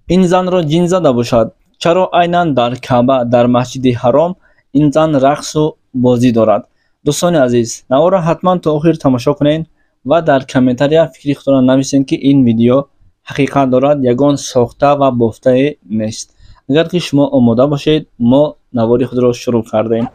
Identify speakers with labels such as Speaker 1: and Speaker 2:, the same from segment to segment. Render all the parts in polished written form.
Speaker 1: این زن را جن زده باشد. چرا عیناً در کعبه در مسجد حرام این زن رقص و بازی دارد؟ دوستان عزیز، نوار را حتما تا آخر تماشا کنین و در کامنتاریا فکری خودتان نویسین که این ویدیو حقیقت دارد، یگان ساخته و بافته نیست. اگر که شما آماده باشید، ما نواری خود را شروع کردیم.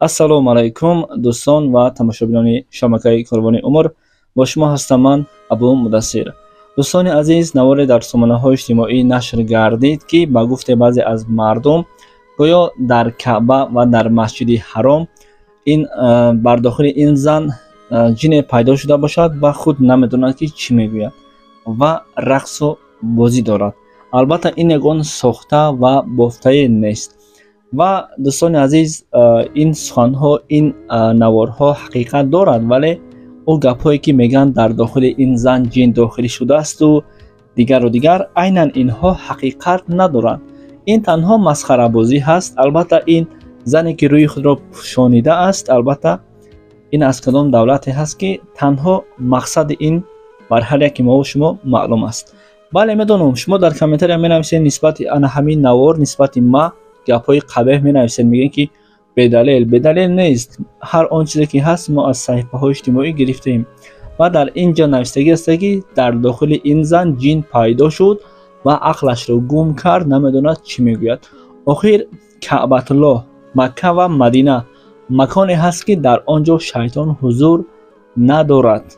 Speaker 1: السلام علیکم دوستان و تماشاگران شبکه قربانی عمر، با شما هستم من ابو مدثر. دوستان عزیز، نوار در سامانه‌های اجتماعی نشر گردید که با گفته بعضی از مردم گویا در کعبه و در مسجد حرام این بر داخل این زن جن پیدا شده باشد و خود نمیدوند که چی میگوید و رقص و بازی دارد. البته این یگان ساخته و بافته نیست. و دوستان عزیز، این سخن‌ها، این نوارها حقیقت دارد، ولی او گپ‌هایی که میگن در داخل این زن جن داخلی شده است و دیگر عیناً اینها حقیقت ندارند. این تنها مسخره بازی هست. البته این زنی که روی خود را پوشانیده است، البته این از کدام دولتی هست که تنها مقصد این مرحله که ما و شما معلوم است. بله میدونم شما در کامنتاری می نویسید نسبت انا همین نوار نسبت ما گپ‌های قبیح می نویسید، میگن که بدلیل نیست. هر آن چیزی که هست ما از صفحه‌های اجتماعی گرفتیم و در اینجا نوشته است که در داخل این زن جن پیدا شد و عقلش رو گم کرد، نمیدوند چی میگوید. آخر کعبه الله، مکه و مدینه مکانی هست که در آنجا شیطان حضور ندارد.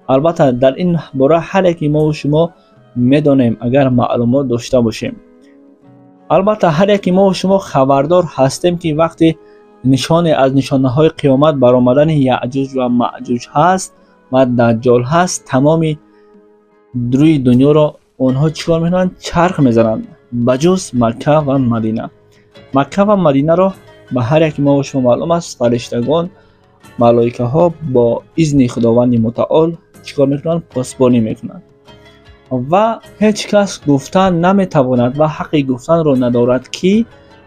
Speaker 1: البته در این باره حالی که ما و شما میدانیم اگر معلومات داشته باشیم. البته هر یکی ما و شما خبردار هستیم که وقتی نشانه از نشانه‌های قیامت برآمدن یعجوج و معجوج هست و دجال هست، تمام روی دنیا را اونها چیکار میکنند؟ چرخ میزنند، بجز مکه و مدینه. مکه و مدینه را به هر یک ما و شما معلوم است فرشتگان، ملائکه ها با اذن خداوند متعال چیکار میکنند؟ پاسبانی میکنند و هیچ کس گفتن نمیتواند و حق گفتن را ندارد که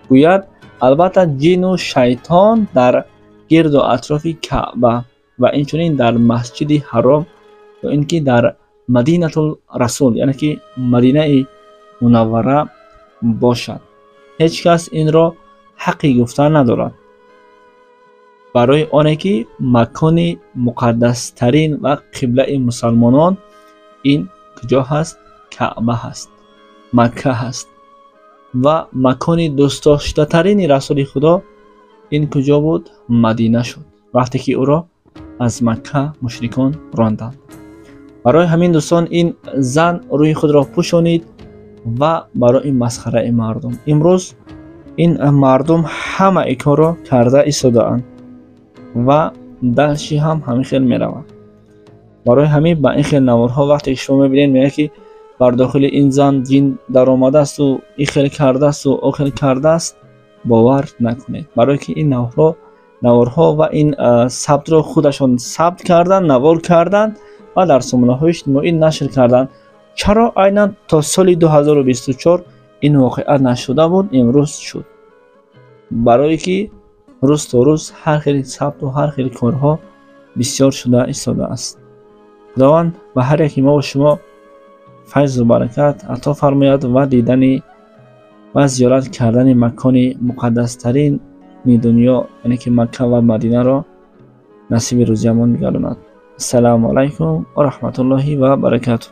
Speaker 1: گوید. البته جن و شیطان در گرد و اطراف کعبه و اینچنین در مسجد حرام و اینکه در مدینه الرسول، یعنی که مدینه منوره باشد، هیچ کس این را حق گفتن ندارد. برای آنه که مکان مقدس ترین و قبله مسلمانان این کجا هست؟ کعبه هست، مکه هست. و مکان دوست داشته ترین رسول خدا این کجا بود؟ مدینه شد وقتی که او را از مکه مشرکان راندند. برای همین دوستان این زن روی خود را پوشانید و برای این مسخره مردم امروز این مردم همه ای کار را کرده ایستاده اند و دلشی هم همین خیلی می روند. برای همین با این خیلی نوارها وقتی شما میبینید میگه که بر داخل این زن جن در آمده است و این خیلی کرده است و او خیلی کرده است، باور نکنید. برای که این نوارها و این ثبت را خودشان ثبت کردن، نوار کردن و در سامانه‌های اجتماعی نشر کردن. چرا عیناً تا سال 2024 این واقعا نشده بود امروز شد؟ برای که روز تا روز هر خیلی ثبت و هر خیلی کارها بسیار شده ایستاده است. خداوند به هر یکی ما و شما فیض و برکت عطا فرماید و دیدن و زیارت کردن مکان مقدس ترین دنیا، یعنی که مکه و مدینه را نصیب روزیمان می‌گرداند. السلام علیکم و رحمت الله و برکاته.